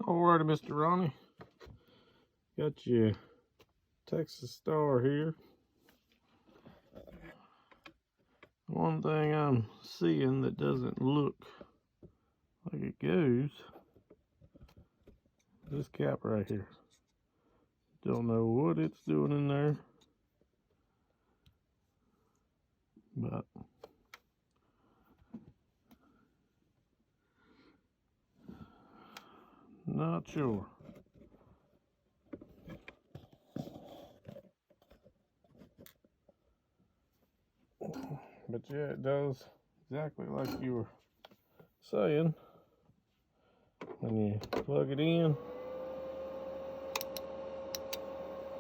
Alrighty, Mr. Ronnie. Got your Texas Star here. One thing I'm seeing that doesn't look like it goes, this cap right here. Don't know what it's doing in there, but not sure. But yeah, it does exactly like you were saying. When you plug it in,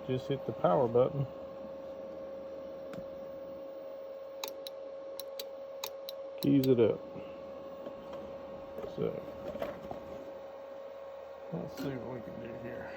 just hit the power button. Keys it up. So let's see what we can do here.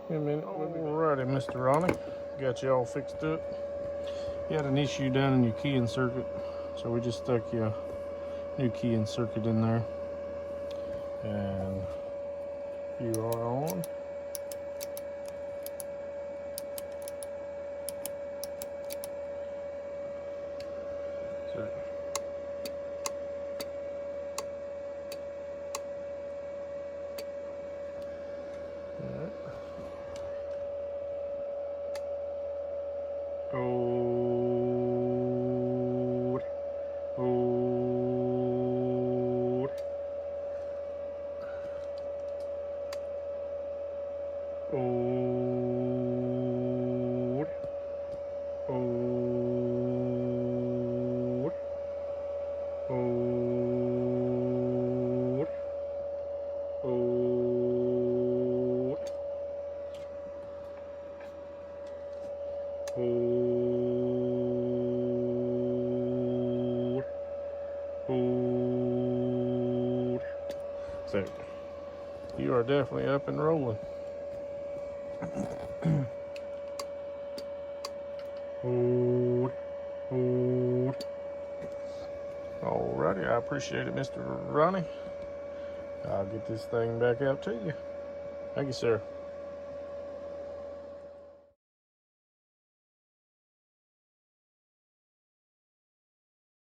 Alrighty, Mr. Ronnie. Got you all fixed up. You had an issue down in your keying circuit, so we just stuck your new keying circuit in there. And you are on. So, Hold. Hold. Hold. Hold. Hold. Hold. Hold. Hold. So you are definitely up and rolling. Hold. Hold. Alrighty, I appreciate it, Mr. Ronnie. I'll get this thing back out to you. Thank you, sir.